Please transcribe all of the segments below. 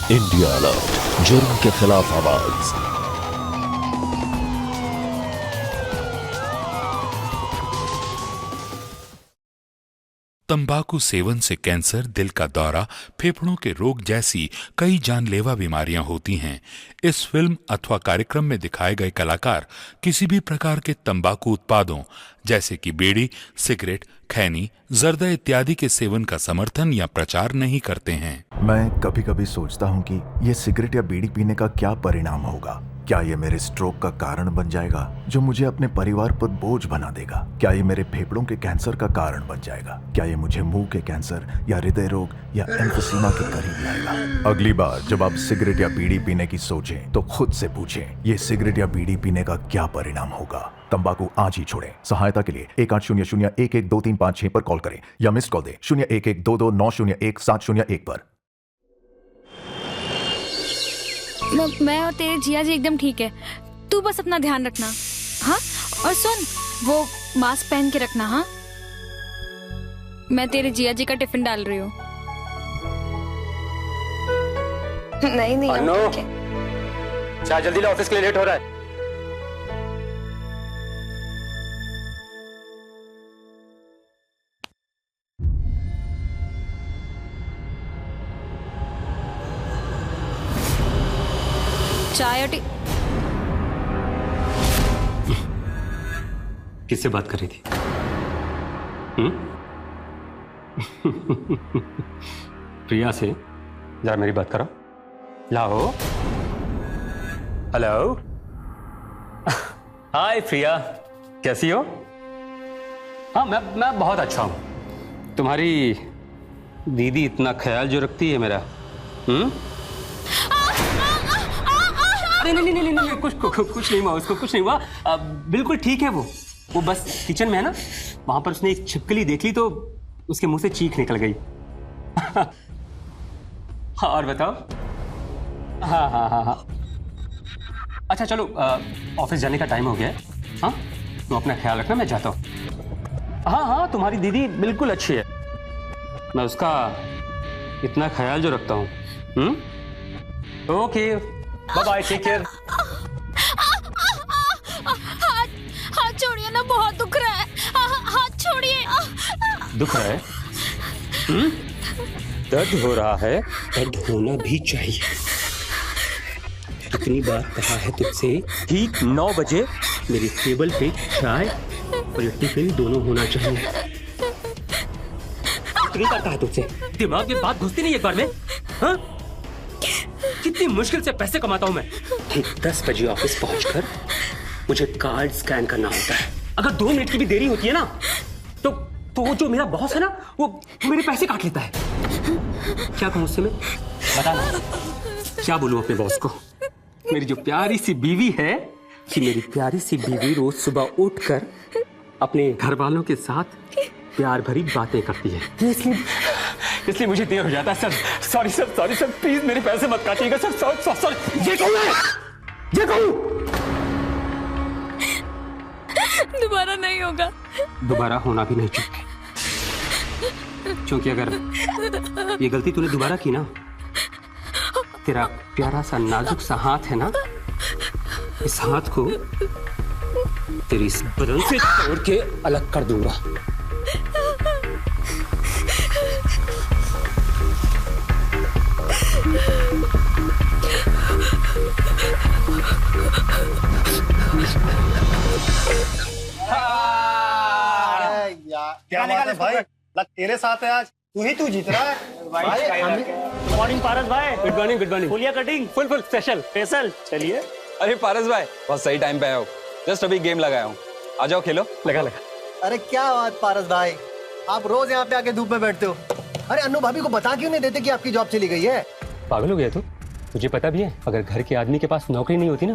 India alert, जुर्म के खिलाफ आवाज। तंबाकू सेवन से कैंसर, दिल का दौरा, फेफड़ों के रोग जैसी कई जानलेवा बीमारियां होती हैं। इस फिल्म अथवा कार्यक्रम में दिखाए गए कलाकार किसी भी प्रकार के तंबाकू उत्पादों जैसे कि बीड़ी, सिगरेट, खैनी, जर्दा इत्यादि के सेवन का समर्थन या प्रचार नहीं करते हैं। मैं कभी कभी सोचता हूँ कि ये सिगरेट या बीड़ी पीने का क्या परिणाम होगा। क्या ये मेरे स्ट्रोक का कारण बन जाएगा जो मुझे अपने परिवार पर बोझ बना देगा? क्या ये मेरे फेफड़ों के कैंसर का कारण बन जाएगा? क्या ये मुझे मुंह के कैंसर या हृदय रोग या एम्फीसीमा के करीब लाएगा? अगली बार जब आप सिगरेट या बीड़ी पीने की सोचें तो खुद से पूछें, ये सिगरेट या बीड़ी पीने का क्या परिणाम होगा? तंबाकू आज ही छोड़ें। सहायता के लिए 1800-112356 पर कॉल करें या मिस्ड कॉल दें 01122901-701 पर। मैं और तेरे जिया जी एकदम ठीक है। तू बस अपना ध्यान रखना। हाँ, और सुन, वो मास्क पहन के रखना। हाँ, मैं तेरे जिया जी का टिफिन डाल रही हूँ। नहीं अनु, चाय जल्दी ला, ऑफिस के लिए लेट हो रहा है। चाय और किससे बात कर रही थी? प्रिया से। जरा मेरी बात करो। लाओ। हेलो। हाय प्रिया, कैसी हो? हाँ, मैं बहुत अच्छा हूं। तुम्हारी दीदी इतना ख्याल जो रखती है मेरा। नहीं, कुछ नहीं हुआ उसको, कुछ नहीं हुआ। बिल्कुल ठीक है वो बस किचन में है ना, वहां पर उसने एक छिपकली देख ली तो उसके मुंह से चीख निकल गई। हाँ, और बताओ। हाँ। अच्छा चलो, ऑफिस जाने का टाइम हो गया है। हाँ, तुम अपना ख्याल रखना, मैं जाता हूँ। हाँ, तुम्हारी दीदी बिल्कुल अच्छी है। मैं उसका इतना ख्याल जो रखता हूँ। Okay, bye bye, take care. हाथ छोड़िए ना, बहुत दुख रहा है। हाथ छोड़िए। दुख रहा है? दर्द हो रहा है, दर्द होना भी चाहिए। कितनी बार कहा है तुझसे, ठीक 9 बजे मेरी टेबल पे चाय और ये टिफिन दोनों होना चाहिए। कितनी बार कहा है तुझसे? दिमाग में बात घुसती नहीं एक बार में? हाँ? कितनी मुश्किल से पैसे कमाता हूं मैं। ठीक 10 बजे ऑफिस पहुंचकर मुझे कार्ड स्कैन करना होता है। अगर 2 मिनट की भी देरी होती है ना तो वो जो मेरा बॉस है ना, वो मेरे पैसे काट लेता है। क्या कहूं उससे मैं? बता ना, क्या बोलूं अपने बॉस को? मेरी जो प्यारी सी बीवी है, कि मेरी प्यारी सी बीवी रोज सुबह उठकर अपने घर वालों के साथ प्यार भरी बातें करती है। इसलिए मुझे देर हो जाता है सर। सॉरी सर, प्लीज मेरे पैसे मत काटिएगा सर। सॉरी। ये कहूँ दोबारा नहीं होगा। दोबारा होना भी नहीं चाहिए, क्योंकि अगर ये गलती तूने दोबारा की ना, तेरा प्यारा सा नाजुक सा हाथ है ना, इस हाथ को तेरी इस बदन से तोड़ के अलग कर दूंगा। क्या बात है भाई, लग तेरे साथ है आज। तू जीत रहा है भाई। गुड मॉर्निंग पारस भाई। Good morning. फुलिया कटिंग फुल स्पेशल। चलिए। अरे पारस भाई, बहुत सही टाइम पे आए हो। जस्ट अभी गेम लगाया हूँ, आ जाओ खेलो। लगा। अरे क्या बात पारस भाई, आप रोज यहाँ पे आके धूप में बैठते हो। अरे अन्नू भाभी को बता क्यों नहीं देते कि आपकी जॉब चली गई है? पागल हो गया तू? तुझे पता भी है, अगर घर के आदमी के पास नौकरी नहीं होती ना,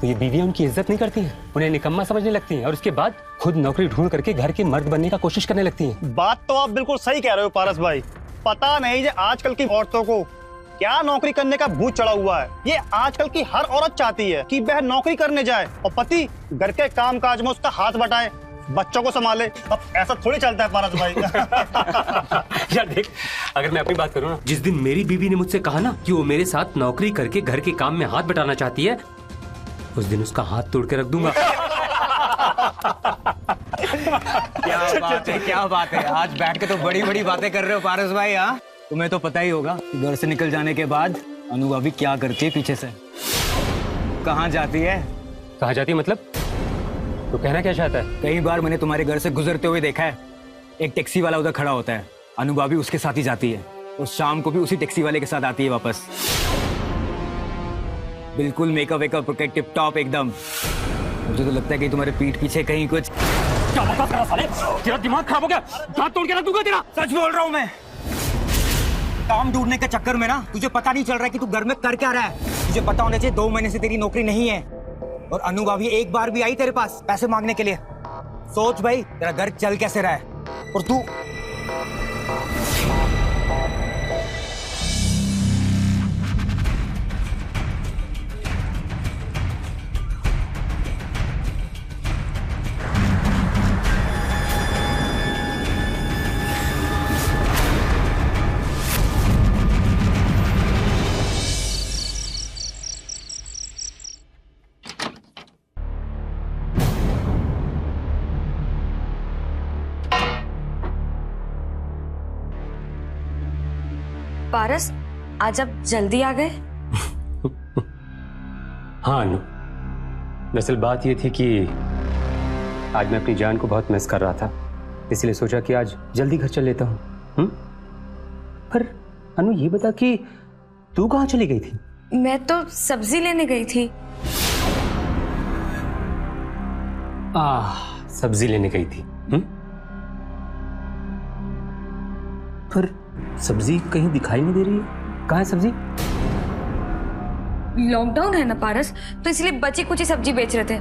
तो ये बीवियां उनकी इज्जत नहीं करती हैं, उन्हें निकम्मा समझने लगती हैं और उसके बाद खुद नौकरी ढूंढ करके घर के मर्द बनने का कोशिश करने लगती हैं। बात तो आप बिल्कुल सही कह रहे हो पारस भाई। पता नहीं जो आजकल की औरतों को क्या नौकरी करने का भूत चढ़ा हुआ है। ये आजकल की हर औरत चाहती है कि वह नौकरी करने जाए और पति घर के काम काज में उसका हाथ बटाए, बच्चों को संभाले। अब ऐसा थोड़ी चलता है पारस भाई। यार देख, अगर मैं अपनी बात करूँ ना, जिस दिन मेरी बीवी ने मुझसे कहा ना कि वो मेरे साथ नौकरी करके घर के काम में हाथ बटाना चाहती है, उस दिन उसका हाथ तोड़ के रख दूंगा। क्या बात है, आज बैठ के तो बड़ी बड़ी बातें कर रहे हो पारस भाई। हाँ, तुम्हें तो पता ही होगा कि घर से निकल जाने के बाद अनु भाभी क्या करती है पीछे से। कहाँ जाती है? कहाँ जाती है मतलब? तो कहना क्या चाहता है? कई बार मैंने तुम्हारे घर से गुजरते हुए देखा है, एक टैक्सी वाला उधर खड़ा होता है, अनु भाभी उसके साथ ही जाती है और शाम को भी उसी टैक्सी वाले के साथ आती है वापस। बिल्कुल मेकअप वेकअप प्रोटेक्टिव टॉप एकदम। मुझे तो लगता है कि तुम्हारे पीठ पीछे कहीं कुछ। क्या बकवास कर रहा साले? तेरा दिमाग खराब हो गया, दांत तोड़ के रख दूंगा तेरा। सच बोल रहा हूँ मैं। काम ढूंढने के चक्कर में ना तुझे पता नहीं चल रहा है कि तू घर में कर क्या रहा है। तुझे पता होना चाहिए 2 महीने से तेरी नौकरी नहीं है और अनु भाभी एक बार भी आई तेरे पास पैसे मांगने के लिए। सोच भाई, तेरा घर चल कैसे रहा है और तू। पारस, आज आप जल्दी आ गए? हाँ अनु, दरअसल बात ये थी कि आज मैं अपनी जान को बहुत मिस कर रहा था, इसलिए सोचा कि आज जल्दी घर चल लेता हूँ। पर अनु ये बता कि तू कहाँ चली गई थी? मैं तो सब्जी लेने गई थी। सब्जी लेने गई थी। पर सब्जी कहीं दिखाई नहीं दे रही है, कहाँ है सब्जी? लॉकडाउन है ना पारस, तो इसलिए बची कुछ सब्जी बेच रहे थे,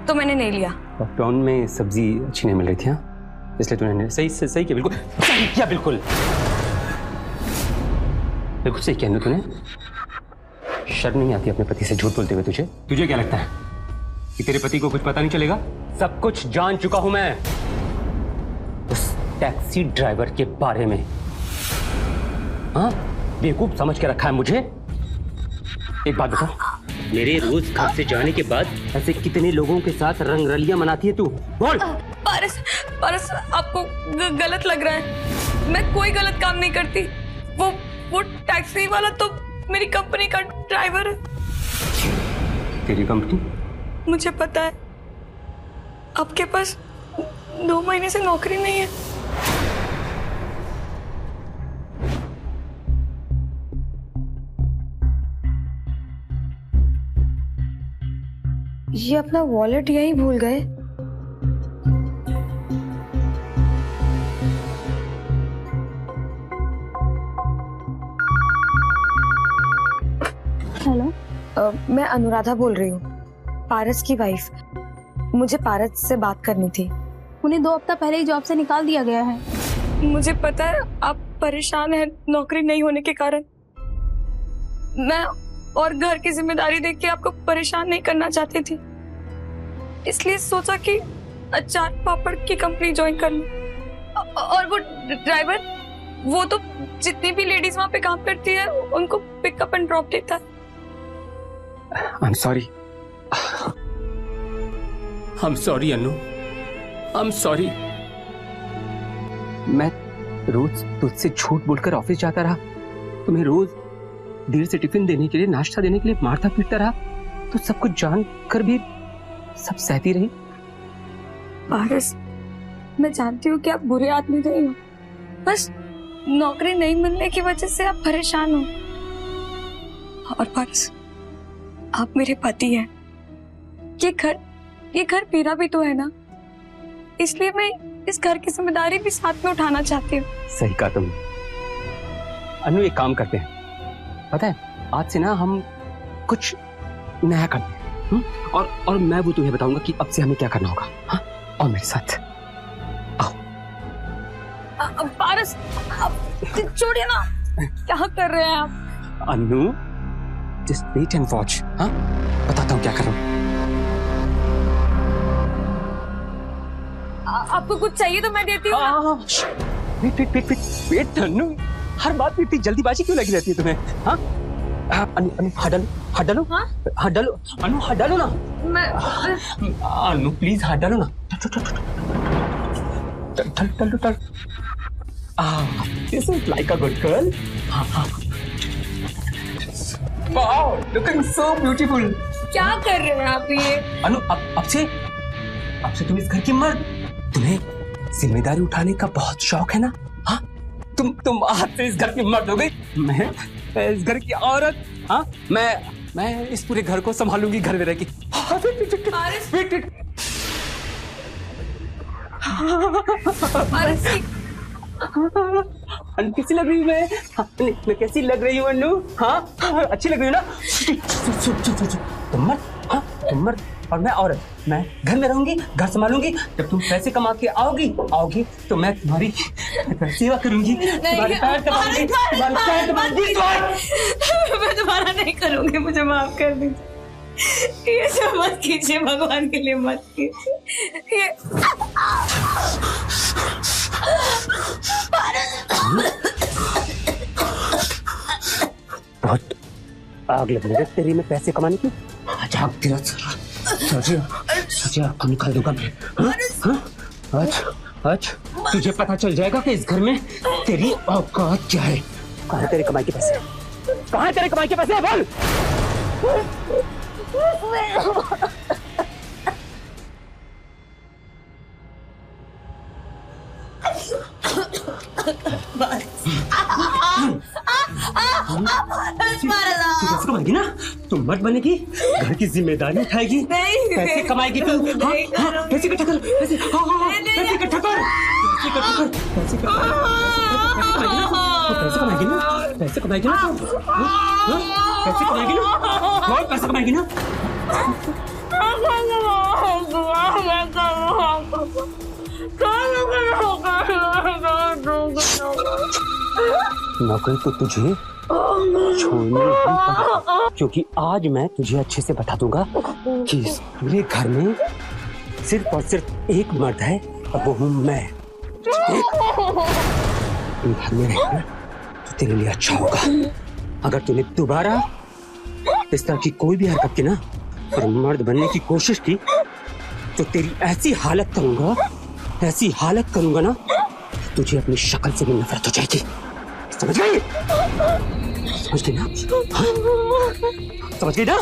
तो मैंने नहीं लिया। लॉकडाउन में सब्जी अच्छी नहीं मिल रही थी, हाँ, इसलिए तूने सही किया, बिल्कुल सही किया, बिल्कुल सही किया तूने। शर्म नहीं आती अपने पति से झूठ बोलते हुए तुझे? तुझे क्या लगता है कि तेरे पति को कुछ पता नहीं चलेगा? सब कुछ जान चुका हूं मैं उस टैक्सी ड्राइवर के बारे में। हाँ, बेवकूफ समझ के रखा है मुझे। एक बात बता, मेरे रोज घर से जाने के बाद ऐसे कितने लोगों के साथ रंगरलियां मनाती है तू? बोल। पारस, आपको गलत लग रहा है। मैं कोई गलत काम नहीं करती। वो टैक्सी वाला तो मेरी कंपनी का ड्राइवर है। तेरी कंपनी? मुझे पता है आपके पास 2 महीने से नौकरी नहीं है। ये अपना वॉलेट यहीं भूल गए। हेलो, मैं अनुराधा बोल रही हूँ, पारस की वाइफ। मुझे पारस से बात करनी थी। उन्हें 2 हफ्ता पहले ही जॉब से निकाल दिया गया है। मुझे पता है आप परेशान हैं नौकरी नहीं होने के कारण। मैं और घर की जिम्मेदारी देख के आपको परेशान नहीं करना चाहती थी, इसलिए सोचा कि अचार पापड़ की कंपनी ज्वाइन कर लूं। और वो ड्राइवर, वो तो जितनी भी लेडीज वहां पे काम करती है उनको पिकअप एंड ड्रॉप देता है। I'm sorry. I'm sorry Anu, I'm sorry। मैं रोज तुझसे झूठ बोलकर ऑफिस जाता रहा, तुम्हें रोज देर से टिफिन देने के लिए, नाश्ता देने के लिए मारता पीटता रहा, तो सब कुछ जान कर भी सब सहती रही। पारस, मैं जानती हूँ कि आप बुरे आदमी नहीं हो, बस नौकरी नहीं मिलने की वजह से आप परेशान हो। और पारस, आप मेरे पति हैं। ये घर मेरा भी तो है ना, इसलिए मैं इस घर की जिम्मेदारी भी साथ में उठाना चाहती हूँ। सही कहा तुम। अनु, एक काम करते हैं, पता है आज से ना हम कुछ नया करते हैं। और मैं वो तुम्हें बताऊंगा कि अब से हमें क्या करना होगा। हाँ, और मेरे साथ आओ। पारस, आप छोड़िए ना, क्या कर रहे हैं आप? अनु, जस्ट वेट एंड वॉच। हाँ, बताता हूँ क्या कर रहा हूँ। आपको कुछ चाहिए तो मैं देती हूँ। वेट अनु, हर बात में इतनी जल्दीबाजी क्यों लगी रहती है तुम्हें? हाँ अनु, हाथ डालो, अनु हाथ डालो ना। अनु प्लीज हाथ डालो ना। डल। This is like a good girl. Wow, looking so beautiful. क्या कर रहे हैं आप ये? अनु, अब से तुम इस घर की मर्द, तुम्हें जिम्मेदारी उठाने का बहुत शौक है ना? हाँ, तुम आज से इस घर की मर्द हो गई। मैं इस घर की औरत। हाँ, मैं इस पूरे घर को संभालूंगी, घर में रहकर। अनु कैसी लग रही हूँ मैं कैसी लग रही हूँ अनु? हाँ अच्छी लग रही हूँ ना? तुम मर्द और मैं औरत। मैं घर में रहूंगी, घर संभालूंगी। जब तुम पैसे कमा के आओगी तो मैं तुम्हारी सेवा करूंगी, तुम्हारे पैर दबाऊंगी, मैं दोबारा नहीं करूंगी, मुझे माफ कर दीजिए। ये सब मत कीजिए, भगवान के लिए मत कीजिए। बहुत आग लग रही है तेरी में पैसे कमाने की। अच्छा तेरा सोचिए आपको निकाल दूंगा मैं। आज तुझे पता चल जाएगा कि इस घर में तेरी औकात क्या है। कहाँ है तेरे कमाई के पैसे? कहाँ है तेरे कमाई के पैसे? बोल। पैसे कमाएगी ना? तुम मर्द बनेगी, घर की जिम्मेदारी उठाएगी, पैसे कमाएगी तू। पैसे इकट्ठा कर, पैसे इकट्ठा कर, पैसे कमाएगी ना? पैसे कमाएगी ना? बहुत पैसे कमाएगी ना? नौकरी तो तुझे छोड़नी नहीं पड़ेगी, क्योंकि आज मैं तुझे अच्छे से बता दूंगा कि इस पूरे घर में सिर्फ और सिर्फ एक मर्द है और वो हूँ मैं। घर में रहना तो तेरे लिए अच्छा होगा। अगर तूने दोबारा इस तरह की कोई भी हरकत की ना और मर्द बनने की कोशिश की तो तेरी ऐसी हालत करूंगा ना, तुझे अपनी शक्ल से भी नफरत हो जाएगी। समझ गई ना? समझ गई ना?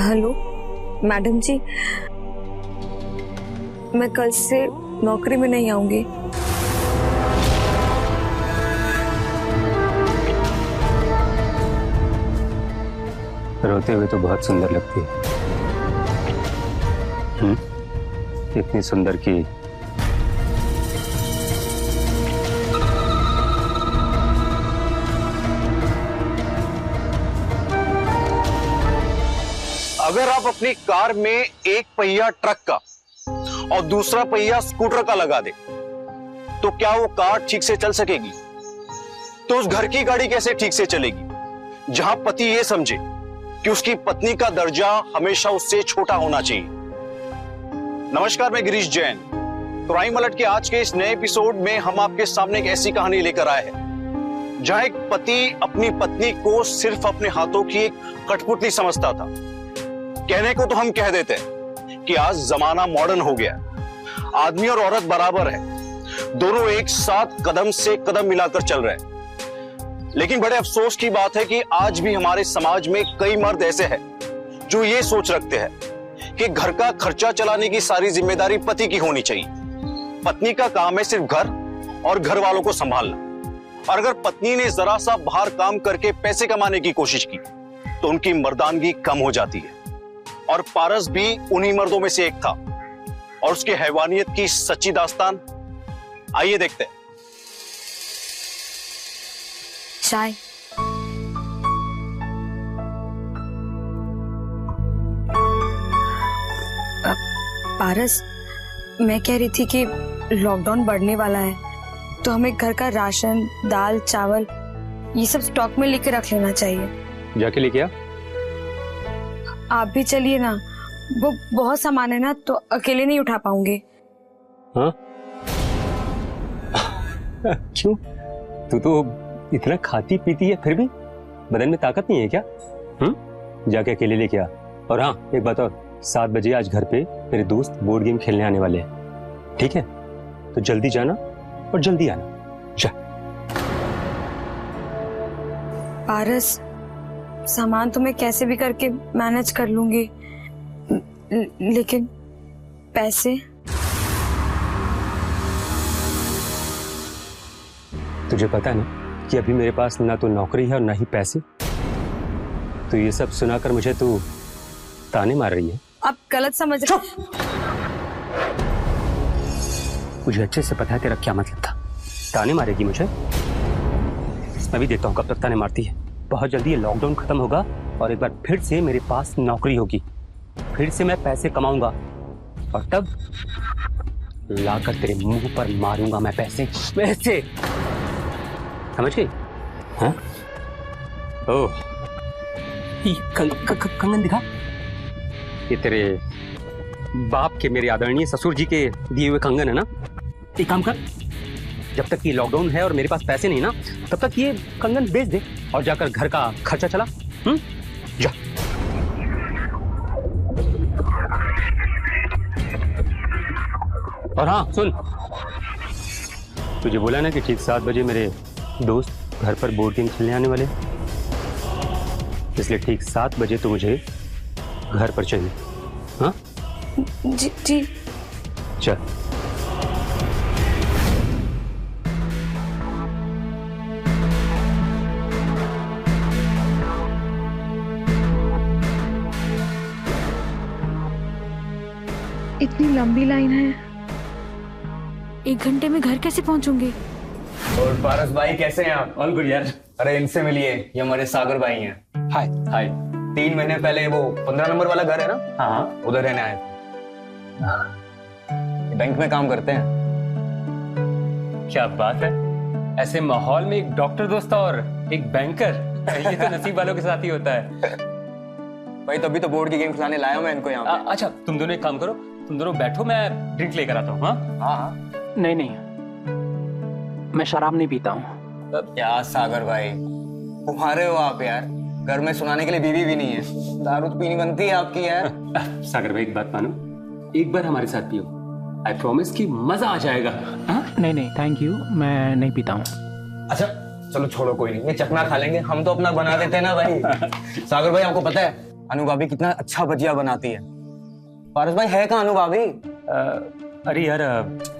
हेलो मैडम जी, मैं कल से नौकरी में नहीं आऊंगी। रोते हुए तो बहुत सुंदर लगती है। इतनी सुंदर की अगर आप अपनी कार में एक पहिया ट्रक का और दूसरा पहिया स्कूटर का लगा दे तो क्या वो कार ठीक से चल सकेगी? तो उस घर की गाड़ी कैसे ठीक से चलेगी जहां पति ये समझे कि उसकी पत्नी का दर्जा हमेशा उससे छोटा होना चाहिए? नमस्कार, मैं गिरीश जैन। क्राइम अलर्ट के आज के इस नए एपिसोड में हम आपके सामने एक ऐसी कहानी लेकर आए हैं जहां एक पति अपनी पत्नी को सिर्फ अपने हाथों की एक कठपुतली समझता था। कहने को तो हम कह देते हैं कि आज जमाना मॉडर्न हो गया, आदमी और औरत बराबर है, दोनों एक साथ कदम से कदम मिलाकर चल रहे हैं। लेकिन बड़े अफसोस की बात है कि आज भी हमारे समाज में कई मर्द ऐसे हैं जो ये सोच रखते हैं कि घर का खर्चा चलाने की सारी जिम्मेदारी पति की होनी चाहिए। पत्नी का काम है सिर्फ घर और घर वालों को संभालना। और अगर पत्नी ने जरा सा बाहर काम करके पैसे कमाने की कोशिश की तो उनकी मर्दानगी कम हो जाती है। और पारस भी उन्हीं मर्दों में से एक था और उसकी हैवानियत की सच्ची दास्तान? आइए देखते हैं। चाय। पारस, मैं कह रही थी कि लॉकडाउन बढ़ने वाला है तो हमें घर का राशन, दाल, चावल ये सब स्टॉक में लेके रख लेना चाहिए। जाके लेके आ। आप भी चलिए ना, वो बहुत सामान है ना तो अकेले नहीं उठा पाऊंगे। हाँ? क्यों? तू तो इतना खाती पीती है फिर भी बदन में ताकत नहीं है क्या? जाके अकेले लेके आ। और हाँ, एक बात और, 7 बजे आज घर पे मेरे दोस्त बोर्ड गेम खेलने आने वाले हैं, ठीक है? तो जल्दी जाना और जल्दी आना। जा। पारस, सामान तो मैं कैसे भी करके मैनेज कर लूंगी, लेकिन पैसे? तुझे पता ना कि अभी मेरे पास ना तो नौकरी है और ना ही पैसे। तो ये सब सुनाकर मुझे तू ताने मार रही है। आप गलत समझ रहे। मुझे अच्छे से पता है तेरा क्या मतलब था। ताने मारेगी मुझे? मैं भी देखता हूँ कब तक ताने मारती है। बहुत जल्दी ये लॉकडाउन खत्म होगा और एक बार फिर से मेरे पास नौकरी होगी, फिर से मैं पैसे कमाऊंगा और तब लाकर तेरे मुंह पर मारूंगा मैं पैसे। पैसे समझ गई? हाँ? ओह, कंगन दिखा। ये तेरे बाप के, मेरे आदरणीय ससुर जी के दिए हुए कंगन है ना। एक काम कर, जब तक ये लॉकडाउन है और मेरे पास पैसे नहीं ना, तब तक ये कंगन बेच दे और जाकर घर का खर्चा चला। जा। और हाँ सुन, तुझे बोला ना कि ठीक 7 बजे मेरे दोस्त घर पर बोर्ड गेम खेलने आने वाले, इसलिए ठीक 7 बजे तो मुझे घर पर चाहिए। हाँ जी जी। चल। इतनी लंबी लाइन है, 1 घंटे में घर कैसे पहुंचूंगी? और पारस भाई कैसे हैं आप? ऑल गुड यार। अरे इनसे मिलिए, ये हमारे सागर भाई हैं। हाय हाय। 3 महीने पहले वो 15 नंबर वाला घर है ना, हाँ उधर रहने आए थे। बैंक में काम करते हैं। क्या बात है, ऐसे माहौल में एक डॉक्टर दोस्त और एक बैंकर, ये तो नसीब वालों के साथ ही होता है। भाई तभी तो बोर्ड की गेम खिलाने लाया हूं मैं इनको यहाँ पे। अच्छा तुम दोनों एक काम करो, तुम दोनों बैठो, मैं ड्रिंक लेकर आता हूँ। हाँ, नहीं नहीं, मैं शराब नहीं पीता हूँ। क्या सागर भाई, तुम्हारे हो आप यार, घर में सुनाने के लिए बीवी भी नहीं है, दारू तो पीनी बनती है आपकी यार। सागर भाई एक बात मानो, एक बार हमारे साथ पियो, आई प्रॉमिस कि मजा आ जाएगा। नहीं नहीं थैंक यू, मैं नहीं पीता हूँ। अच्छा चलो छोड़ो, कोई नहीं, ये चकना खा लेंगे, हम तो अपना बना देते हैं ना भाई। सागर भाई आपको पता है अनु भाभी कितना अच्छा भजिया बनाती है। पारस भाई है कहाँ अनु भाभी? अरे यार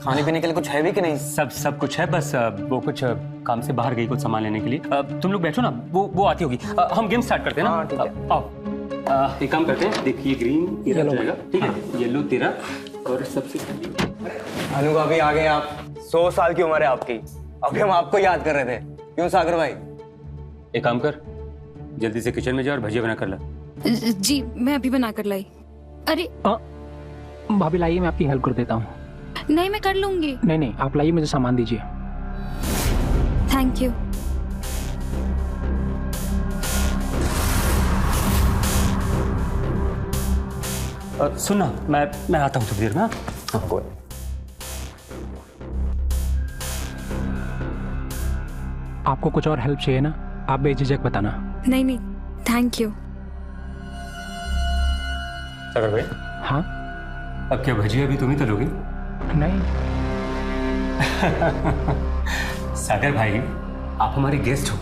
खाने पीने के लिए कुछ है भी कि नहीं? सब कुछ है, बस वो कुछ काम से बाहर गई कुछ सामान लेने के लिए। तुम लोग बैठो ना, वो आती होगी। हम गेम स्टार्ट करते हैं ना। ठीक है। आओ एक काम करते हैं, देखिए ग्रीन तेरा जाएगा, ठीक है, येलो तेरा, और सबसे अनु भाभी आ गए आप। 100 साल की उम्र है आपकी, अभी हम आपको याद कर रहे थे। क्यों सागर भाई? एक काम कर, जल्दी से किचन में जा और भजिया बना कर ला। जी मैं अभी बना कर लाई। अरे भाभी लाइए, मैं आपकी हेल्प कर देता हूँ। नहीं मैं कर लूंगी। नहीं आप लाइए, मुझे सामान दीजिए। Thank you. सुनना, मैं आता हूँ थोड़ी देर में। आपको कुछ और हेल्प चाहिए ना, आप बेझिझक बताना। नहीं थैंक यू। सागर भाई। हाँ अब क्या भजिया भी तुम ही तलोगे? नहीं सागर भाई, आप हमारे गेस्ट हो,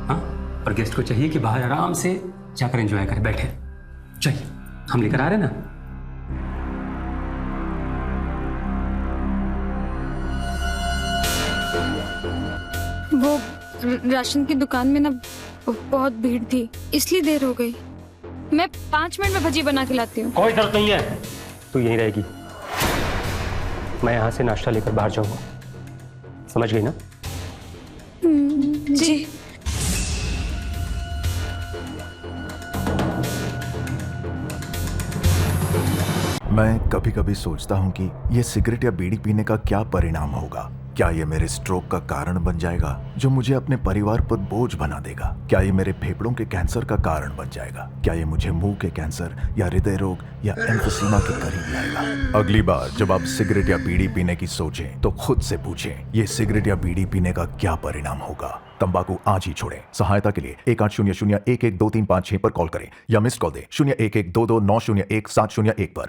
हाँ, और गेस्ट को चाहिए कि बाहर आराम से जाकर एंजॉय करें, बैठे। चलिए हम लेकर आ रहे हैं ना। वो राशन की दुकान में ना बहुत भीड़ थी, इसलिए देर हो गई। मैं 5 मिनट में भजी बना के लाती हूँ। कोई जरूरत नहीं है, तू यहीं रहेगी। मैं यहाँ से नाश्ता लेकर बाहर जाऊंगा, समझ गई ना? जी। मैं कभी कभी सोचता हूँ कि ये सिगरेट या बीड़ी पीने का क्या परिणाम होगा। क्या ये मेरे स्ट्रोक का कारण बन जाएगा जो मुझे अपने परिवार पर बोझ बना देगा? क्या ये मेरे फेफड़ों के कैंसर का कारण बन जाएगा? क्या ये मुझे मुंह के कैंसर या हृदय रोग या एम्फीसीमा के करीब लाएगा? अगली बार जब आप सिगरेट या बीड़ी पीने की सोचें तो खुद से पूछें, ये सिगरेट या बीड़ी पीने का क्या परिणाम होगा? तंबाकू आज ही छोड़ें। सहायता के लिए 1800-112356 पर कॉल करें या मिस कॉल दें 01122901-701 पर।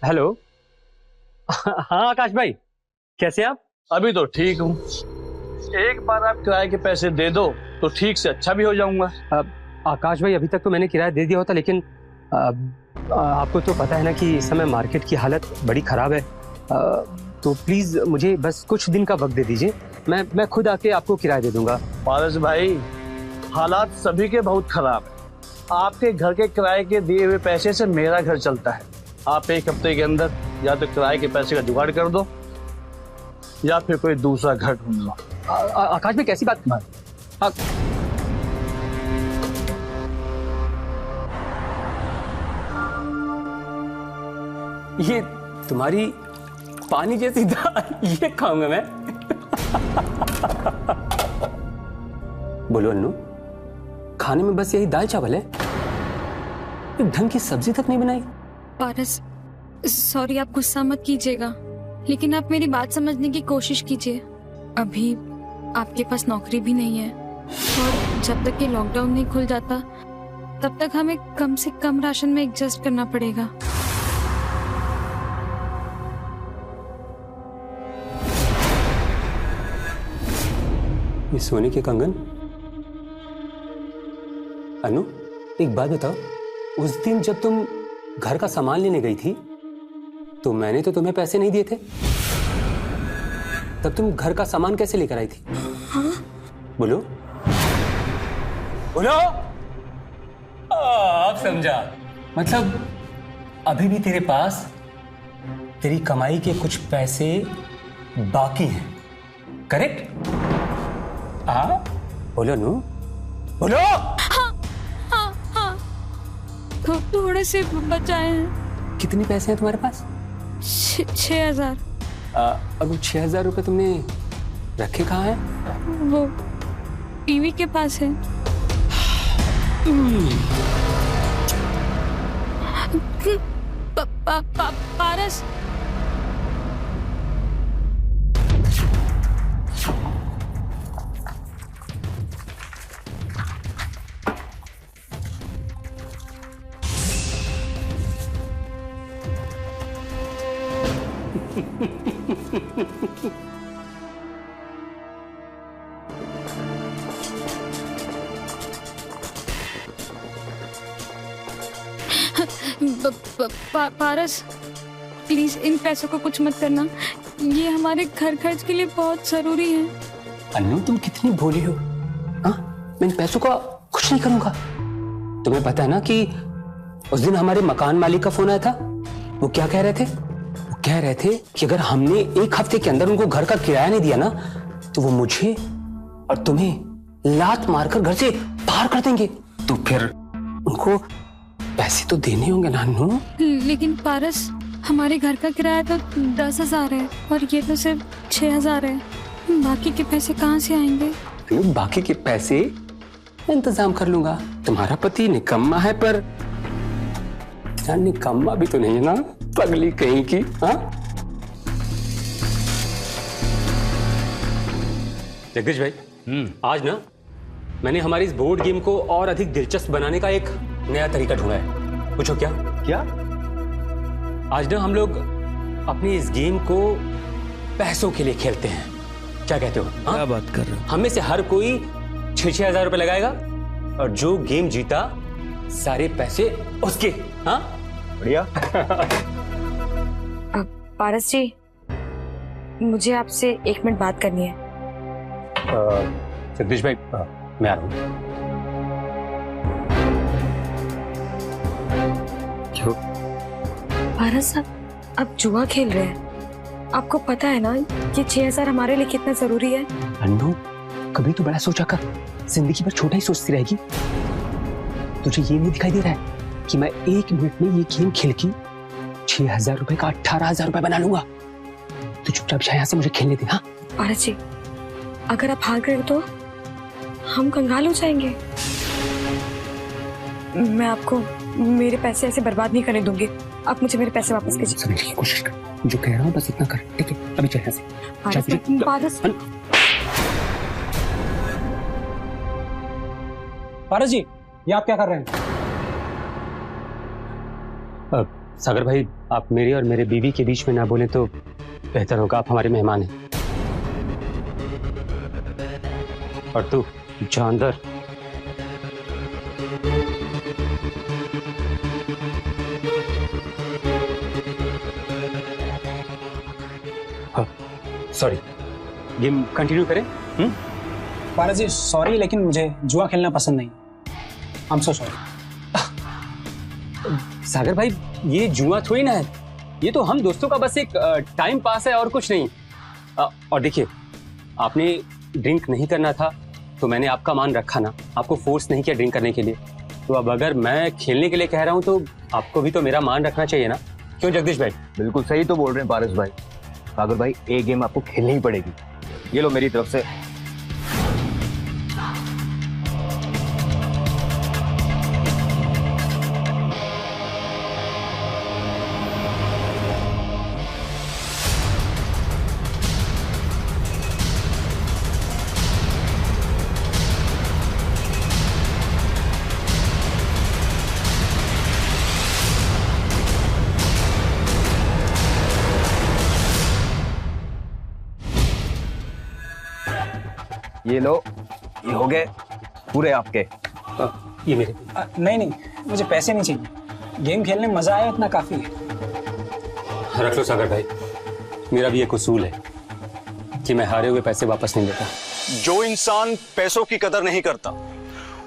हेलो। हाँ आकाश भाई, कैसे आप? अभी तो ठीक हूँ। एक बार आप किराए के पैसे दे दो तो ठीक से अच्छा भी हो जाऊंगा। आकाश भाई, अभी तक तो मैंने किराया दे दिया होता, लेकिन आपको तो पता है ना कि इस समय मार्केट की हालत बड़ी खराब है। तो प्लीज मुझे बस कुछ दिन का वक्त दे दीजिए, मैं खुद आके आपको किराया दे दूंगा। पारस भाई, हालात सभी के बहुत खराब है। आपके घर के किराए के दिए हुए पैसे से मेरा घर चलता है। आप एक हफ्ते के अंदर या तो किराए के पैसे का जुगाड़ कर दो या फिर कोई दूसरा घर ढूंढ लो। आकाश भाई कैसी बात? ये तुम्हारी पानी जैसी दाल ये खाऊंगा मैं। बोलो अन्नू, खाने में बस यही दाल चावल है? एक ढंग की सब्जी तक नहीं बनाई? पारस, सॉरी, आप गुस्सा मत कीजिएगा, लेकिन आप मेरी बात समझने की कोशिश कीजिए। अभी आपके पास नौकरी भी नहीं है और जब तक ये लॉकडाउन नहीं खुल जाता तब तक हमें कम से कम राशन में एडजस्ट करना पड़ेगा। ये सोने के कंगन। अनु, एक बात बताओ, उस दिन जब तुम घर का सामान लेने गई थी तो मैंने तो तुम्हें पैसे नहीं दिए थे, तब तुम घर का सामान कैसे लेकर आई थी? हाँ? बोलो बोलो। अब समझा। मतलब अभी भी तेरे पास तेरी कमाई के कुछ पैसे बाकी हैं, करेक्ट? हाँ बोलो नु, बोलो। थोड़े से बचाए हैं। कितने पैसे हैं तुम्हारे पास? 6,000। अब 6,000 रुपए तुमने रखे कहाँ हैं? वो टीवी के पास है। पारस, पारस प्लीज इन पैसों को कुछ मत करना, ये हमारे घर खर्च के लिए बहुत जरूरी है। अन्नू, तुम कितनी भोली हो। हाँ, मैं इन पैसों का कुछ नहीं करूंगा। तुम्हें पता है ना कि उस दिन हमारे मकान मालिक का फोन आया था। वो क्या कह रहे थे? वो कह रहे थे कि अगर हमने एक हफ्ते के अंदर उनको घर का किराया नहीं दिया ना तो वो मुझे और तुम्हें लात मारकर घर से बाहर कर देंगे। तो फिर उनको पैसे तो देने होंगे ना अन्नू। लेकिन पारस, हमारे घर का किराया तो 10,000 है और ये तो सिर्फ 6,000 है। बाकी के पैसे कहाँ से आएंगे? बाकी के पैसे इंतजाम कर लूंगा। तुम्हारा पति निकम्मा है, पर निकम्मा भी तो नहीं है ना, पगली कहीं की। हाँ जगदीश भाई, आज ना मैंने हमारी इस बोर्ड गेम को और अधिक दिलचस्प बनाने का एक नया तरीका ढूंढा है। पूछो क्या? क्या? आज ना हम लोग अपनी इस गेम को पैसों के लिए खेलते हैं। क्या कहते हो? क्या बात कर रहे हो? हमें से हर कोई 6-6 हजार रुपए लगाएगा और जो गेम जीता सारे पैसे उसके। हाँ बढ़िया। पारस जी, मुझे आपसे 1 मिनट बात करनी है। जगदीश भाई, मैं आ रहा हूँ। पारस साहब, आप जुआ खेल रहे हैं। आपको पता है ना कि 6,000 हमारे लिए कितना जरूरी है। अन्नू, कभी तो बड़ा सोचा कर, जिंदगी भर छोटा ही सोचती रहेगी। तुझे ये नहीं दिखाई दे रहा है कि मैं 1 मिनट में ये गेम खेल के 6,000 रुपए का 18,000 रुपए बना लूंगा। तू चुपचाप यहाँ से मुझे खेलने दे। हाँ पारस जी, अगर आप हार गए तो हम कंगाल हो जाएंगे। मैं आपको मेरे पैसे ऐसे बर्बाद नहीं करने दूंगी। आप मुझे मेरे पैसे वापस कीजिए। समझने की कोशिश कर, जो कह रहा हूँ बस इतना कर, ठीक है? अभी चल यहाँ से। पारस जी, ये आप क्या कर रहे हैं? सागर भाई, आप मेरे और मेरे बीवी के बीच में ना बोले तो बेहतर होगा। आप हमारे मेहमान हैं। और तू जा अंदर। सॉरी, गेम कंटिन्यू करें? पारस जी सॉरी, लेकिन मुझे जुआ खेलना पसंद नहीं। I'm so sorry। सागर भाई, ये जुआ थोड़ी ना है, ये तो हम दोस्तों का बस एक टाइम पास है और कुछ नहीं। और देखिए, आपने ड्रिंक नहीं करना था तो मैंने आपका मान रखा ना, आपको फोर्स नहीं किया ड्रिंक करने के लिए। तो अब अगर मैं खेलने के लिए कह रहा हूँ तो आपको भी तो मेरा मान रखना चाहिए ना। क्यों जगदीश भाई? बिल्कुल सही तो बोल रहे हैं पारस भाई। सागर भाई, एक गेम आपको खेलनी ही पड़ेगी। ये लो मेरी तरफ से। ये लो, ये हो गए पूरे आपके। ये मेरे। नहीं नहीं, मुझे पैसे नहीं चाहिए। गेम खेलने में मजा आया, इतना काफी है। रख लो सागर भाई, मेरा भी एक उसूल है कि मैं हारे हुए पैसे वापस नहीं देता। जो इंसान पैसों की कदर नहीं करता,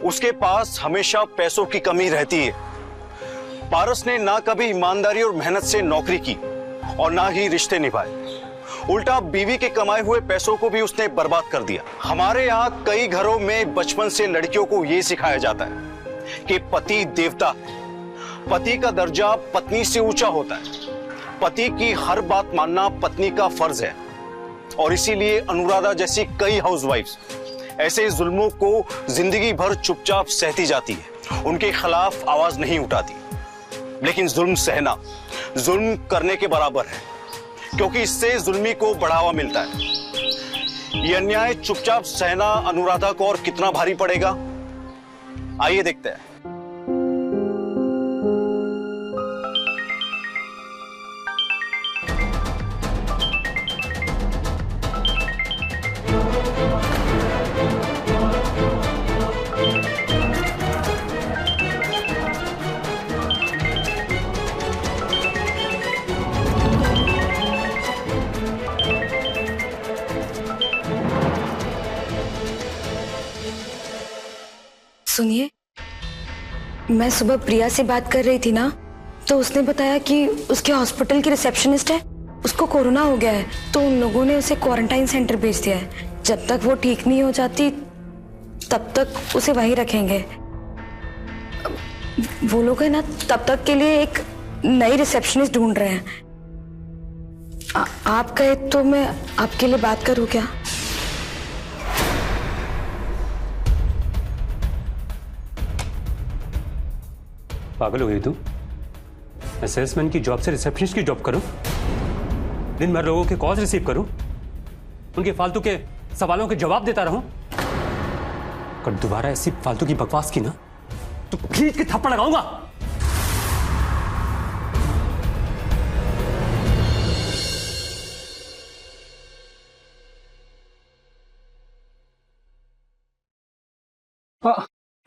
उसके पास हमेशा पैसों की कमी रहती है। पारस ने ना कभी ईमानदारी और मेहनत से नौकरी की और ना ही रिश्ते निभाए। उल्टा बीवी के कमाए हुए पैसों को भी उसने बर्बाद कर दिया। हमारे यहाँ कई घरों में बचपन से लड़कियों को यह सिखाया जाता है कि पति देवता है, पति का दर्जा पत्नी से ऊंचा होता है, पति की हर बात मानना पत्नी का फर्ज है। और इसीलिए अनुराधा जैसी कई हाउसवाइफ्स ऐसे जुल्मों को जिंदगी भर चुपचाप सहती जाती है, उनके खिलाफ आवाज नहीं उठाती। लेकिन जुल्म सहना जुल्म करने के बराबर है, क्योंकि इससे जुल्मी को बढ़ावा मिलता है। ये अन्याय चुपचाप सहना अनुराधा को और कितना भारी पड़ेगा, आइए देखते हैं। सुनिए, मैं सुबह प्रिया से बात कर रही थी ना, तो उसने बताया कि उसके हॉस्पिटल की रिसेप्शनिस्ट है, उसको कोरोना हो गया है, तो उन लोगों ने उसे क्वारंटाइन सेंटर भेज दिया है। जब तक वो ठीक नहीं हो जाती तब तक उसे वहीं रखेंगे। वो लोग है ना, तब तक के लिए एक नई रिसेप्शनिस्ट ढूंढ रहे हैं। आप कहे तो मैं आपके लिए बात करूं क्या? पागल हो गई तू? मैं सेल्समैन की जॉब से रिसेप्शनिस्ट की जॉब करूं, दिन भर लोगों के कॉल्स रिसीव करूं, उनके फालतू के सवालों के जवाब देता रहूं? अगर दोबारा ऐसी फालतू की बकवास की ना तो खींच के थप्पड़ लगाऊंगा।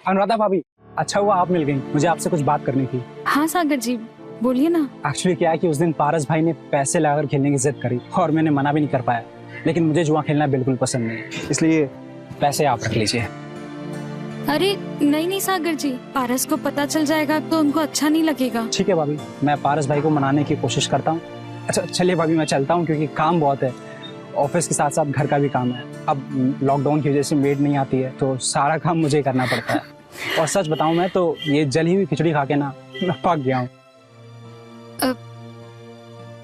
अनुराधा भाभी, अच्छा हुआ आप मिल गई, मुझे आपसे कुछ बात करनी थी। हाँ सागर जी, बोलिए ना। एक्चुअली क्या है कि उस दिन पारस भाई ने पैसे लगाकर खेलने की जिद करी और मैंने मना भी नहीं कर पाया, लेकिन मुझे जुआ खेलना बिल्कुल पसंद नहीं, इसलिए पैसे आप रख लीजिए। अरे नहीं नहीं सागर जी, पारस को पता चल जाएगा तो उनको अच्छा नहीं लगेगा। ठीक है भाभी, मैं पारस भाई को मनाने की कोशिश करता हूँ। अच्छा चलिए भाभी, मैं चलता हूँ क्योंकि काम बहुत है, ऑफिस के साथ साथ घर का भी काम है। अब लॉकडाउन की वजह से मेड नहीं आती है तो सारा काम मुझे करना पड़ता है। और सच बताऊं मैं तो ये जली हुई खिचड़ी खा के ना मैं पक गया हूँ।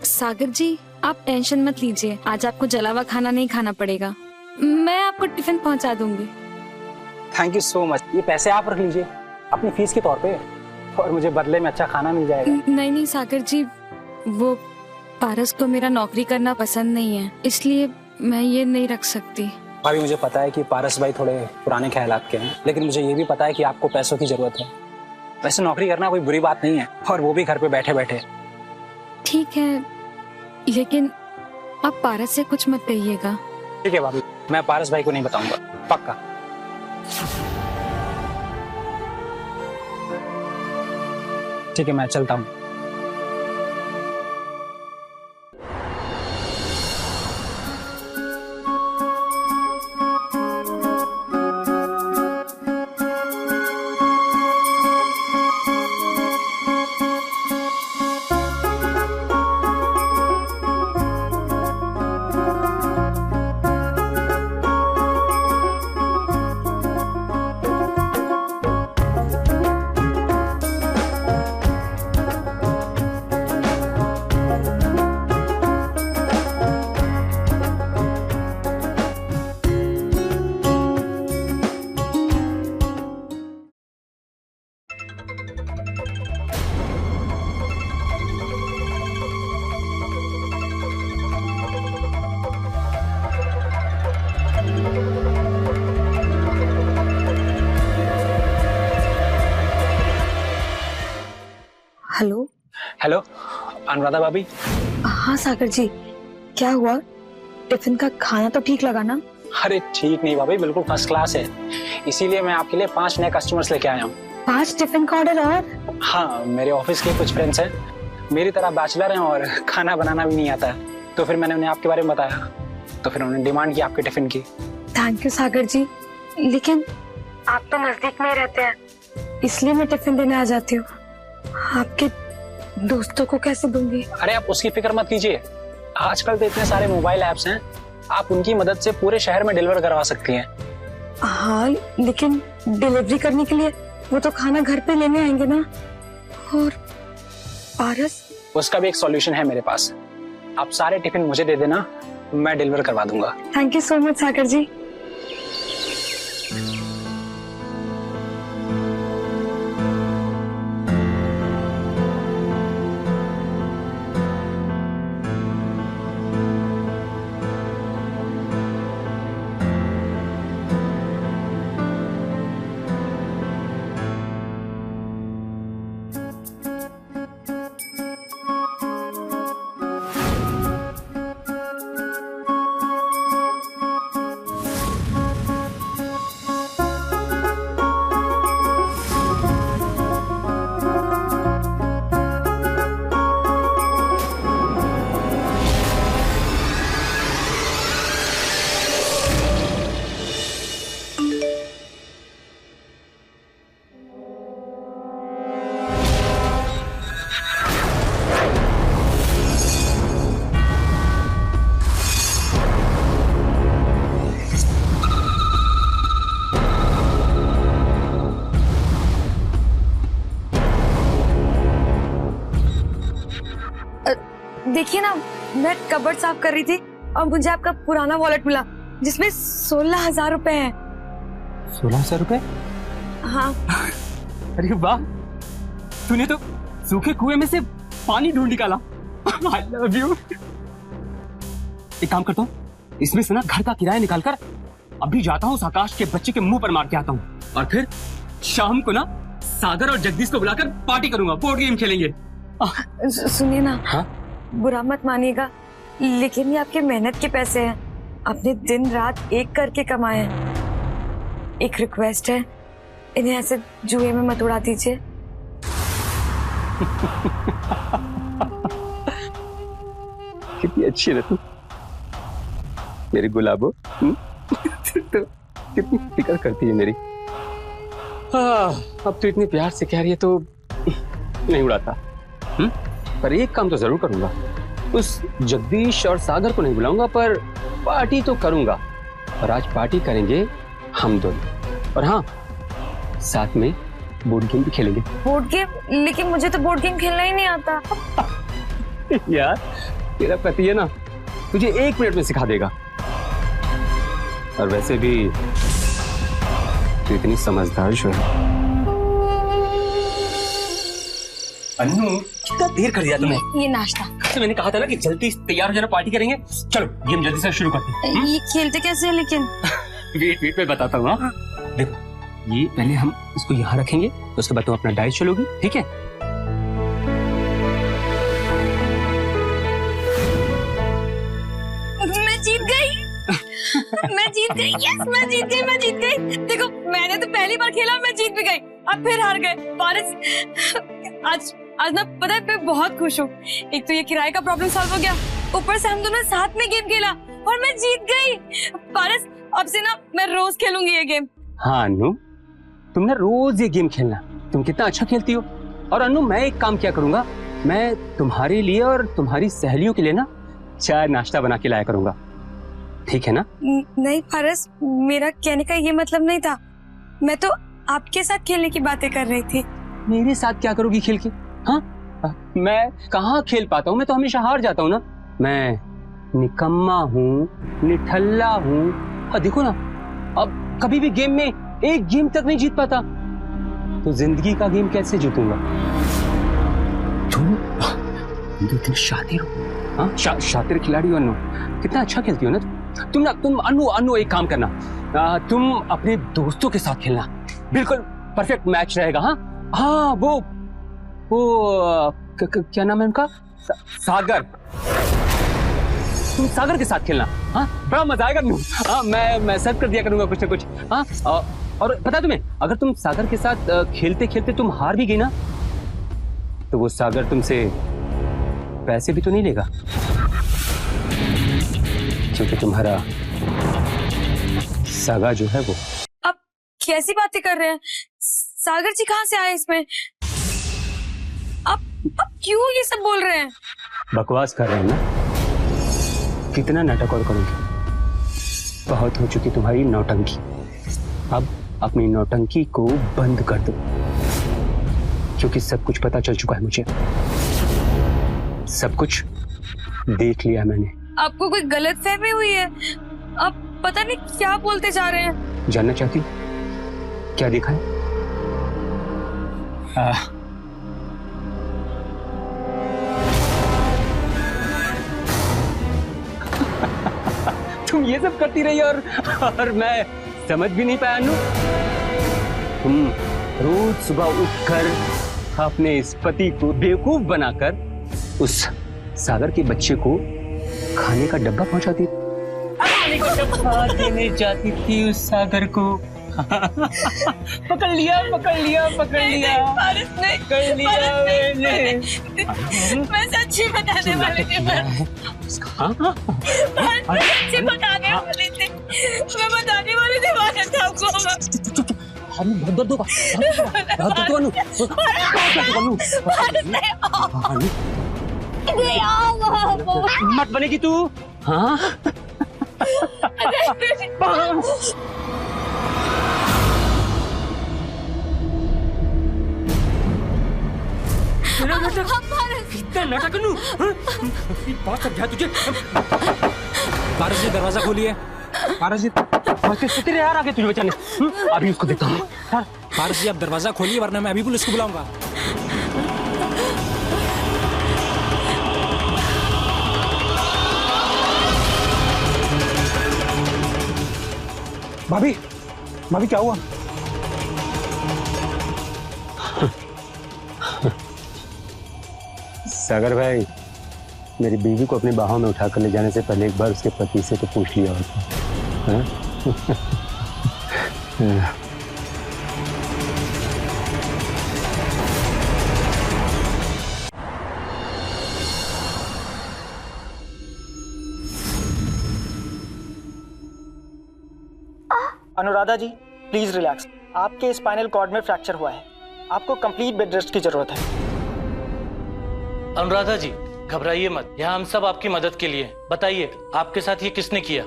सागर जी आप टेंशन मत लीजिए, आज आपको जला हुआ खाना नहीं खाना पड़ेगा, मैं आपको टिफिन पहुंचा दूंगी। Thank you so much. ये पैसे आप रख लीजिए अपनी फीस के तौर पे, और मुझे बदले में अच्छा खाना मिल जाएगा। नहीं नहीं सागर जी, वो पारस को मेरा नौकरी करना पसंद नहीं है, इसलिए मैं ये नहीं रख सकती। भाभी मुझे पता है कि पारस भाई थोड़े पुराने ख्यालात के हैं, लेकिन मुझे ये भी पता है कि आपको पैसों की जरूरत है। वैसे नौकरी करना कोई बुरी बात नहीं है, और वो भी घर पे बैठे बैठे। ठीक है, लेकिन आप पारस से कुछ मत कहिएगा। ठीक है भाभी, मैं पारस भाई को नहीं बताऊंगा, पक्का। ठीक है, मैं चलता हूँ। हेलो। हेलो अनुराधा भाभी। हाँ सागर जी, क्या हुआ? टिफिन का खाना तो ठीक लगा ना? अरे ठीक नहीं भाभी, बिल्कुल फर्स्ट क्लास है, इसीलिए मैं आपके लिए 5 नए कस्टमर्स लेके आया हूँ। 5 टिफिन का ऑर्डर और? हाँ, मेरे ऑफिस के कुछ फ्रेंड्स हैं, मेरी तरह बैचलर हैं और खाना बनाना भी नहीं आता है, तो फिर मैंने उन्हें आपके बारे में बताया, तो फिर उन्होंने डिमांड की आपके टिफिन की। थैंक यू सागर जी, लेकिन आप तो नजदीक में रहते हैं, इसलिए मैं टिफिन देने आ जाती हूँ। आपके दोस्तों को कैसे दूंगी? अरे आप उसकी फिक्र मत कीजिए, आजकल तो इतने सारे मोबाइल ऐप्स हैं, आप उनकी मदद से पूरे शहर में डिलीवर करवा सकती हैं। हाँ, लेकिन डिलीवरी करने के लिए वो तो खाना घर पे लेने आएंगे ना। और पारस? उसका भी एक सॉल्यूशन है मेरे पास, आप सारे टिफिन मुझे दे देना, मैं डिलीवर करवा दूंगा। थैंक यू सो मच सागर जी। देखिए ना, मैं कबर्ड साफ कर रही थी और मुझे आपका पुराना वॉलेट मिला जिसमें 16,000 रुपए हैं। 16,000 रुपए? हाँ। अरे वाह, तूने तो सूखे कुएं में से पानी ढूंढ निकाला। I love you। एक काम करता हूँ, इसमें से ना घर का किराया निकालकर अभी जाता हूँ, आकाश के बच्चे के मुंह पर मार के आता हूँ, और फिर शाम को ना सागर और जगदीश को बुलाकर पार्टी करूंगा, बोर्ड गेम खेलेंगे। सुनिए ना। हाँ? बुरा मत मानिएगा, लेकिन ये आपके मेहनत के पैसे हैं, आपने दिन रात एक करके कमाए हैं। एक रिक्वेस्ट है, इन्हें ऐसे जुए में मत उड़ा दीजिए। कितनी अच्छी है तू मेरी गुलाबो। तो कितनी फिक्र करती है मेरी। अब तो इतने प्यार से कह रही है तो नहीं उड़ाता। पर एक काम तो जरूर करूंगा, उस जगदीश और सागर को नहीं बुलाऊंगा पर पार्टी तो करूंगा। और आज पार्टी करेंगे हम दोनों, और हाँ साथ में बोर्ड गेम भी खेलेंगे। Board game? लेकिन मुझे तो बोर्ड गेम खेलना ही नहीं आता। यार तेरा पति है ना, तुझे 1 मिनट में सिखा देगा। और वैसे भी तू इतनी समझदार जो है। अन्नू कितना देर कर दिया तुमने? ये नाश्ता। तो मैंने कहा था ना कि जल्दी तैयार हो जाना, पार्टी करेंगे। चलो गेम जल्दी से शुरू करते हैं। ये खेलते कैसे है लेकिन? वेट मैं बताता हूँ। हाँ देखो, ये पहले हम इसको यहाँ रखेंगे, उसके बाद तुम अपना डाइस चलोगी, ठीक है? मैं जीत गई। मैं जीत गई। यस मैं जीत गई। देखो मैंने तो पहली बार खेला, मैं जीत भी गई, अब फिर हार गए। पारस आज ना पता है मैं बहुत खुश हूँ। एक तो ये किराए का प्रॉब्लम सॉल्व हो गया, ऊपर से हम दोनों साथ में गेम खेला और मैं जीत गई। पारस अब से ना मैं रोज खेलूंगी ये गेम। हाँ अनु, तुम ना रोज ये गेम खेलना, तुम कितना अच्छा खेलती हो। और अनु मैं एक काम क्या करूंगा, मैं तुम्हारे लिए और तुम्हारी सहेलियों के लिए ना चाय नाश्ता बना के लाया करूंगा, ठीक है ना? नहीं पारस, मेरा कहने का ये मतलब नहीं था। मैं तो आपके साथ खेलने की बातें कर रही थी। मेरे साथ क्या करोगी खेल के? हाँ मैं कहाँ खेल पाता हूँ, मैं तो हमेशा हार जाता हूँ ना। मैं निकम्मा हूँ, निठल्ला हूँ। और देखो ना, अब कभी भी गेम में एक गेम तक नहीं जीत पाता, तो जिंदगी का गेम कैसे जीतूंगा? तुम तो इतनी शातिर हो। हाँ शातिर खिलाड़ी हो अनु, कितना अच्छा खेलती हो ना तुम। अनु एक काम करना, तुम अपने दोस्तों के साथ खेलना, बिल्कुल परफेक्ट मैच रहेगा। हाँ वो क्या नाम है उनका? सागर। तुम सागर के साथ खेलना, हाँ बड़ा मजा आएगा। हाँ मैं सर्व कर दिया करूंगा कुछ ना कुछ। हाँ और पता है तुम्हें, अगर तुम सागर के साथ खेलते खेलते तुम हार भी गई ना, तो वो सागर तुमसे पैसे भी तो नहीं लेगा, क्योंकि तुम्हारा सागा जो है वो। अब कैसी बातें कर रहे हैं? सागर जी कहाँ से आए इसमें? अब क्यों ये सब बोल रहे हैं? बकवास कर रहे हैं ना? कितना नाटक और करोगे? बहुत हो चुकी तुम्हारी नौटंकी, अब अपनी नौटंकी को बंद कर दो, क्योंकि सब कुछ पता चल चुका है मुझे। सब कुछ देख लिया मैंने। आपको कोई गलतफहमी हुई है? आप पता नहीं क्या बोलते जा रहे हैं। जानना चाहती क्या देखा है? तुम ये सब करती रही और मैं समझ भी नहीं पाया अनु। तुम रोज सुबह उठकर अपने इस पति को बेवकूफ बनाकर उस सागर के बच्चे को खाने का डब्बा पहुंचाती, खाने का डब्बा देने जाती थी उस सागर को। पकड़ लिया पारस ने कर लिया मैंने। मैं सच्ची बताने वाली थी। सच्ची बताने वाली थी। मैं बताने वाली थी पारस आपको। मत बनेगी तू। हाँ कितना नाटक करूं? बात समझा तुझे? पारस जी दरवाजा खोलिए। पारस जी तेरे यार आगे तुझे बचाने। अभी उसको देखता हूँ। पारस जी आप दरवाजा खोलिए, वरना मैं अभी पुलिस को बुलाऊंगा। भाभी क्या हुआ? सागर भाई, मेरी बीवी को अपनी बाहों में उठाकर ले जाने से पहले एक बार उसके पति से तो पूछ लिया होता। अनुराधा जी प्लीज रिलैक्स। आपके स्पाइनल कॉर्ड में फ्रैक्चर हुआ है, आपको कंप्लीट बेड रेस्ट की जरूरत है। अनुराधा जी घबराइए मत, यहाँ हम सब आपकी मदद के लिए। बताइए आपके साथ ये किसने किया?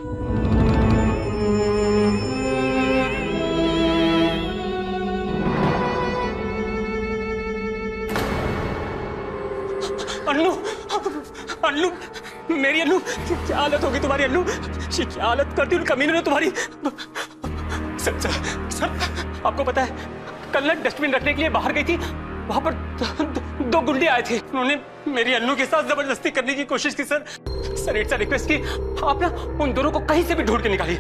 अन्नू, अन्नू, मेरी अन्नू, क्या हालत होगी तुम्हारी अन्नू? क्या हालत करती उन कमीनों ने तुम्हारी? सर, आपको पता है कल ना डस्टबिन रखने के लिए बाहर गई थी, वहां पर दो गुंडे आए थे, उन्होंने मेरी अन्नू के साथ जबरदस्ती करने की कोशिश की। सर एक रिक्वेस्ट की, आप ना उन दोनों को कहीं से भी ढूंढ के निकालिए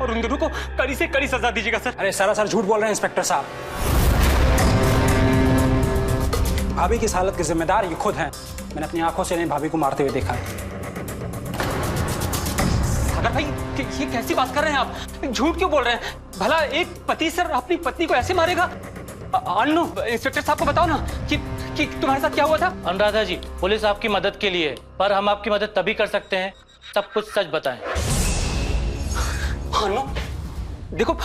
और उन दोनों को कड़ी से कड़ी सजा दीजिएगा सर। अरे सर झूठ बोल रहे हैं इंस्पेक्टर साहब। भाभी की इस हालत के जिम्मेदार ये खुद हैं। मैंने अपनी आंखों से इन्हें भाभी को मारते हुए देखा है। सागर भाई ये कैसी बात कर रहे हैं आप? झूठ क्यों बोल रहे हैं? भला एक पति सर अपनी पत्नी को ऐसे मारेगा? अन्नू, इंस्पेक्टर साहब को बताओ ना कि तुम्हारे साथ क्या हुआ था? अनुराधा जी, पुलिस आपकी मदद के लिए है, पर हम आपकी मदद तभी कर सकते हैं सब कुछ सच बताएं। अन्नू, देखो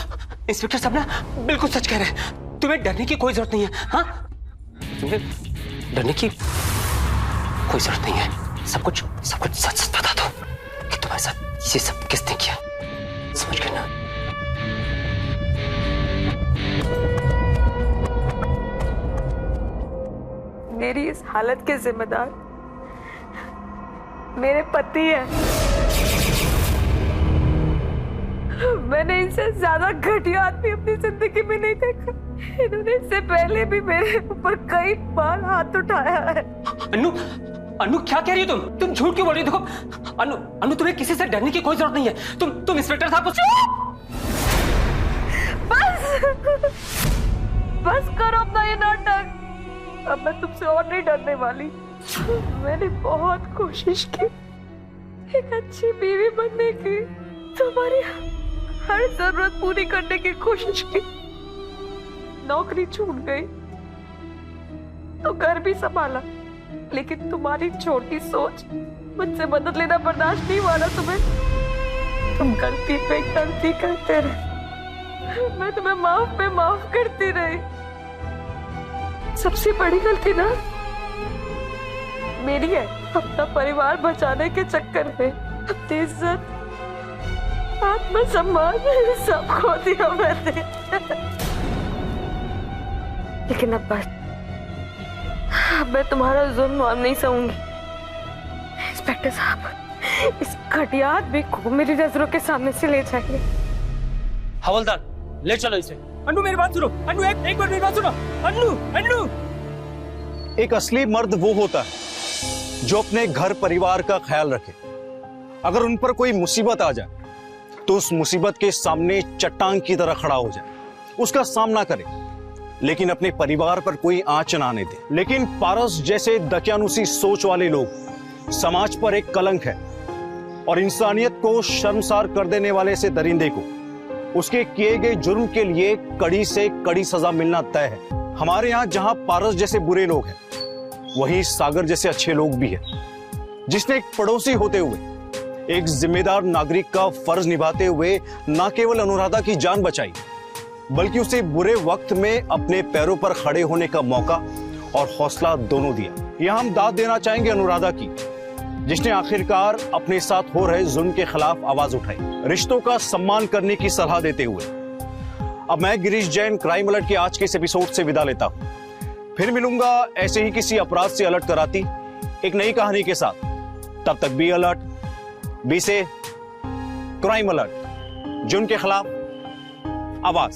इंस्पेक्टर साहब ना बिल्कुल सच कह रहे हैं, तुम्हें डरने की कोई जरूरत नहीं है। हाँ, तुम्हें डरने की कोई जरूरत नहीं है। सब कुछ सच बता दो कि तुम्हारे साथ ये सब किसने किया, समझ गए ना? मेरी इस हालत के जिम्मेदार मेरे पति हैं। मैंने इनसे ज्यादा घटिया आदमी अपनी जिंदगी में नहीं देखा। इन्होंने इससे पहले भी मेरे ऊपर कई बार हाथ उठाया है। अन्नू क्या कह रही हो तुम झूठ क्यों बोल रही हो? देखो अन्नू तुम्हें किसी से डरने की कोई जरूरत नहीं है। तुम इंस्पेक्टर साहब को बस करो अपना ये नाटक। अब मैं तुमसे और नहीं डरने वाली। मैंने बहुत कोशिश की एक अच्छी बीवी बनने की, तुम्हारी हर जरूरत पूरी करने की कोशिश की। नौकरी छूट गई तो घर भी संभाला, लेकिन तुम्हारी छोटी सोच मुझसे मदद लेना बर्दाश्त नहीं हुआ ना तुम्हें। तुम गलती पे गलती करते रहे, मैं तुम्हें माफ पे माफ करती रही। सबसे बड़ी गलती ना मेरी है। अपना परिवार बचाने के चक्कर में अपनी इज्जत, आत्मसम्मान सब खो दिया मैंने। लेकिन अब बस, मैं तुम्हारा जुल्म और नहीं सहूंगी। इंस्पेक्टर साहब इस घटिया आदमी को मेरी नजरों के सामने से ले जाइए। हवलदार ले चलो इसे। अन्नू मेरी बात सुनो, अन्नू एक बार मेरी बात सुनो। अन्नू एक असली मर्द वो होता है जो अपने घर परिवार का ख्याल रखे। अगर उन पर कोई मुसीबत आ जाए तो उस मुसीबत के सामने चट्टान की तरह खड़ा हो जाए, उसका सामना करे, लेकिन अपने परिवार पर कोई आंच ना आने दे। लेकिन पारस जैसे दकियानुसी सोच वाले लोग समाज पर एक कलंक है और इंसानियत को शर्मसार कर देने वाले से दरिंदे को उसके किए गए जुर्म के लिए कड़ी से कड़ी सजा मिलना तय है। हमारे यहां जहां पारस जैसे बुरे लोग हैं, वहीं सागर जैसे अच्छे लोग भी हैं, जिसने एक पड़ोसी होते हुए एक जिम्मेदार नागरिक का फर्ज निभाते हुए न केवल अनुराधा की जान बचाई, बल्कि उसे बुरे वक्त में अपने पैरों पर खड़े होने का मौका और हौसला दोनों दिया। यहां हम दाद देना चाहेंगे अनुराधा की, जिसने आखिरकार अपने साथ हो रहे जुल्म के खिलाफ आवाज उठाई, रिश्तों का सम्मान करने की सलाह देते हुए। अब मैं गिरीश जैन क्राइम अलर्ट के आज के इस एपिसोड से विदा लेता हूं। फिर मिलूंगा ऐसे ही किसी अपराध से अलर्ट कराती एक नई कहानी के साथ। तब तक बी अलर्ट, बी से क्राइम अलर्ट, जुर्म के खिलाफ आवाज।